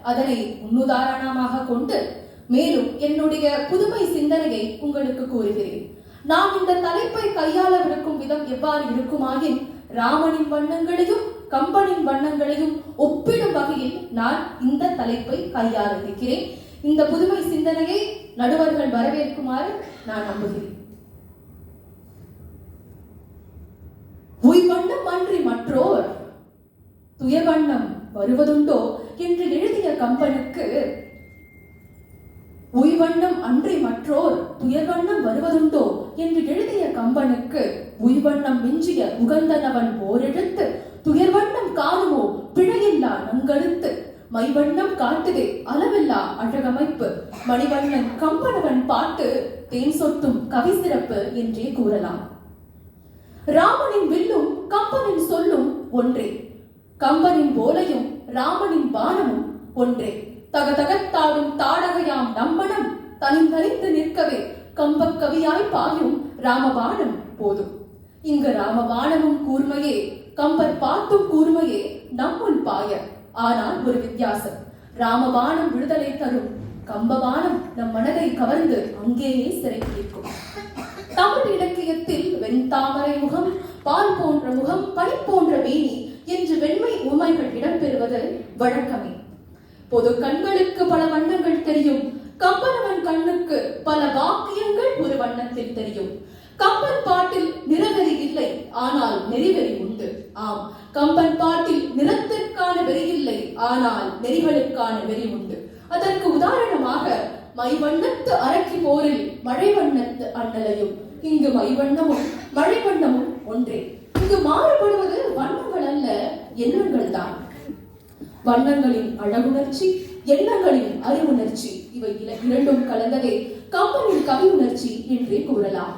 அதனை முன்னுதாரணமாக கொண்டு மேலும் என்னுடைய புதுமை சிந்தனையை உங்களுக்கு கூறுகிறேன். நாம் இந்த தலைப்பை கையாளவிருக்கும் விதம் எவ்வாறு இருக்குமாயின், ராமனின் வண்ணங்களையும் கம்பனின் வண்ணங்களையும் ஒப்பிடும் வகையில் நான் இந்த தலைப்பை கையாள இருக்கிறேன். இந்த புதுமை சிந்தனையை நடுவர்கள் வரவேற்குமாறு நான் நம்புகிறேன். உய்வண்ணம் அன்றி மற்றோர் துயர்வண்ணம் வருவதுண்டோ என்று எழுதிய கம்பனுக்கு உய்வண்ணம் அன்றி மற்றோர் துயர்வண்ணம் வருவதுண்டோ என்று எழுதிய கம்பனுக்கு உய்வண்ணம் மிஞ்சிய உகந்தனவன் ஓரெழுத்து துயர்வண்ணம் காணுமோ பிழையில்லா நங்கழுத்து மைவண்ணம் காட்டுதே அளவில்லா அழகமைப்பு மணிவண்ணன் கம்பனவன் பாட்டு தேன் சொட்டும் கவி சிறப்பு என்றே கூறலாம். ராமனின் வில்லும் கம்பனின் சொல்லும் ஒன்றே, கம்பனின் போலையும் ராமனின் பானமும் ஒன்றே. தகதகத்தாடும் தாடகையாம் நம்மனம் தனிந்தறிந்து நிற்கவே கம்பக் கவியாய் பாயும் ராமபானம் போதும். இங்கு ராமபானமும் கூர்மையே, கம்பர் பாட்டும் கூர்மையே நம்முள் பாய. ஆனால் ஒரு வித்தியாசம், ராமபானம் விடுதலை தரும், கம்பபானம் நம் மனதை கவர்ந்து அங்கேயே சிறை பிடிக்கும். தமிழ் இலக்கியத்தில் வெண்தாமரை முகம், பால் போன்ற முகம், பனி போன்ற மேனி என்று வெண்மை உமைகள் இடம்பெறுவது வழக்கமே. பொது கண்களுக்கு பல வண்ணங்கள் தெரியும், கம்பனவன் கண்ணுக்கு பல வாக்கியங்கள் ஒரு வண்ணத்தில் தெரியும். கம்பன் பாட்டில் நிறவெறி இல்லை, ஆனால் நெறிவெறி உண்டு. ஆம், கம்பன் பாட்டில் நிறத்திற்கான வெறி இல்லை, ஆனால் நெறிகளுக்கான வெறி உண்டு. அதற்கு உதாரணமாக மைவண்ணத்து அரக்கி போரில் மழை வண்ணத்து அண்ணலையும், இங்கு மைவண்ணமும் மழை வண்ணமும் ஒன்றே. இங்கு மாறுபடுவது வண்ணங்கள் அல்ல, எண்ணங்கள் தான். வண்ணங்களின் அழகுணர்ச்சி, எண்ணங்களின் அறிவுணர்ச்சி, இவை இரண்டும் கலந்ததே கம்பனின் கவி உணர்ச்சி என்றே கூறலாம்.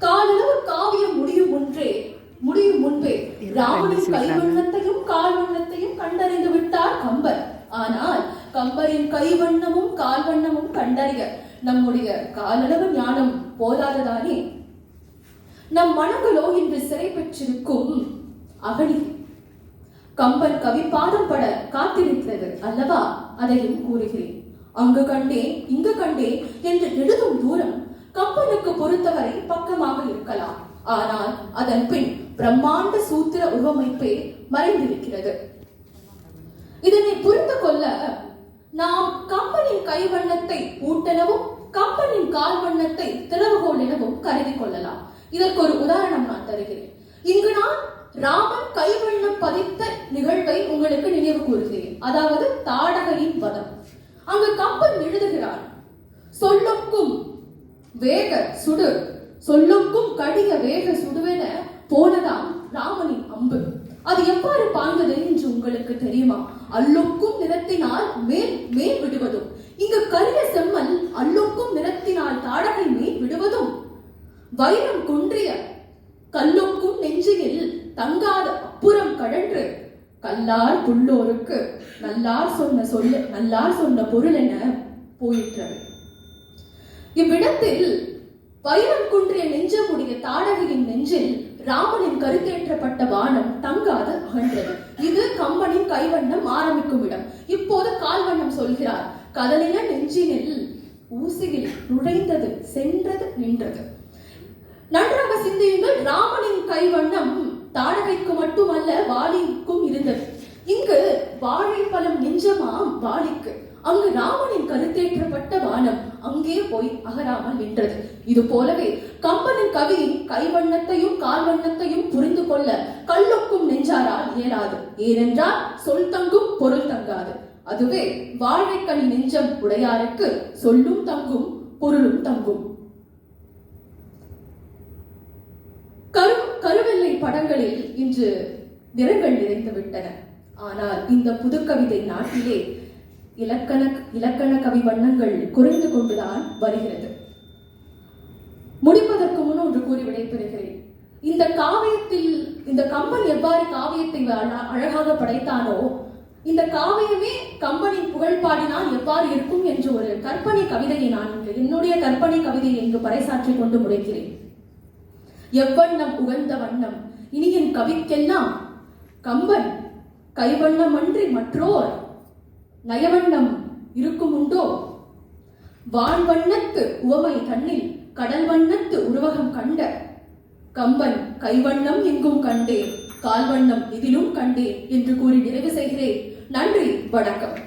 காலளவு காவியம் முடியும் முன்பே ராமனின் கைவண்ணத்தையும் கால்வண்ணத்தையும் கண்டறிந்து விட்டார் கம்பர். ஆனால் கம்பரின் கைவண்ணமும் கால்வண்ணமும் கண்டறிய நம்முடைய காலளவு ஞானம் போதாததானே? நம் மனங்களோ இன்று சிறை பெற்றிருக்கும் அகழி கம்பன் கவி பாதம் பட காத்திருக்கிறது அல்லவா? அதையும் கூறுகிறேன். அங்கு கண்டேன் இங்கு கண்டேன் என்று எழுதும் தூரம் கம்பனுக்கு பொறுத்தவரை பக்கமாக இருக்கலாம். ஆனால் அதன் பின் பிரம்மாண்ட சூத்திர உருவமைப்பே மறைந்திருக்கிறது. இதனை புரிந்து கொள்ள நாம் கம்பனின் கைவண்ணத்தை பூட்டெனவும் கம்பனின் கால்வண்ணத்தை திறவுகோல் எனவும் கருதி கொள்ளலாம். இதற்கு ஒரு உதாரணம் நான் தருகிறேன். இங்கு நான் ராமன் கைவண்ணம் பதித்த நிகழ்வை உங்களுக்கு நினைவு கூறுகிறேன். அதாவது தாடகையின் வதம். அங்கு கம்பன் எழுதுகிறான், சொல்லுக்கும் வேக சுடு, சொல்லுக்கும் கடிய வேக சுடுவென போனதாம் ராமனின் அம்பு. அது எவ்வாறு பாய்ந்தது என்று உங்களுக்கு தெரியுமா? அல்லொக்கும் நிறத்தினால் மேல் மேல் விடுவதும், இங்கு கரிய செம்மல் அல்லொக்கும் நிறத்தினால் தாடகை மேல் விடுவதும், வைரம் குன்றிய கல்லொக்கும் நெஞ்சினில் தங்காத அப்புறம் கழன்று கல்லார் புள்ளோருக்கு நல்லார் சொன்ன பொருள் என போயிற்றது. இவ்விடத்தில் வைரம் குன்றிய நெஞ்சமுடைய தாடகையின் நெஞ்சில் ராமனின் கருத்தேற்றப்பட்ட வானம் தங்காது அகன்றது. இது கம்பனின் கைவண்ணம் ஆரம்பிக்கும் இடம். இப்போது கால்வண்ணம் சொல்கிறார், கதலின நெஞ்சினில் ஊசியில் நுழைந்தது சென்றது நின்றது. நன்றாக சிந்தியுங்கள். ராமனின் கைவண்ணம் தாடகைக்கு மட்டுமல்ல வாலிக்கும் இருந்தது. இங்கு வாழைப்பழம் நெஞ்சமாம் வாலிக்கு, அங்கு ராமனின் கருத்தேற்றப்பட்ட வானம் அங்கே போய் அகராமல் நின்றது. இது போலவே கம்பனின் கவியின் கைவண்ணத்தையும் கால்வண்ணத்தையும் புரிந்து கொள்ள கல்லொக்கும் நெஞ்சாரால் இயலாது. ஏனென்றால் சொல் தங்கும் பொருள் தங்காது. அதுவே வாழைக்கனி நெஞ்சம் உடையாருக்கு சொல்லும் தங்கும் பொருளும் தங்கும். கருவெல்லை படங்களில் இன்று நிறங்கள் நிறைந்து விட்டன. ஆனால் இந்த புது கவிதை நாட்டிலே இலக்கண கவி வண்ணங்கள் குறைந்து கொண்டுதான் வருகிறது. முடிப்பதற்கு முன் ஒன்று கூறி விடைபெறுகிறேன். இந்த காவியத்தில் இந்த கம்பன் எவ்வாறு காவியத்தை அழகாக படைத்தானோ, இந்த காவியமே கம்பனின் புகழ் பாடினால் எவ்வாறு இருக்கும் என்று ஒரு கற்பனை கவிதையை நான் என்னுடைய கற்பனை கவிதையை இங்கு பறைசாற்றிக் கொண்டு முறைக்கிறேன். எவ்வண்ணம் உகந்த வண்ணம் இனியின் கவிக்கெல்லாம் கம்பன் கைவண்ணம் அன்றி மற்றோர் நயவண்ணம் இருக்கும் உண்டோ? வான்வண்ணத்து உவமை தன்னில் கடல் வண்ணத்து உருவகம் கண்ட கம்பன் கைவண்ணம் எங்கும் கண்டேன், கால்வண்ணம் இதிலும் கண்டேன் என்று கூறி நிறைவு செய்கிறேன். நன்றி, வணக்கம்.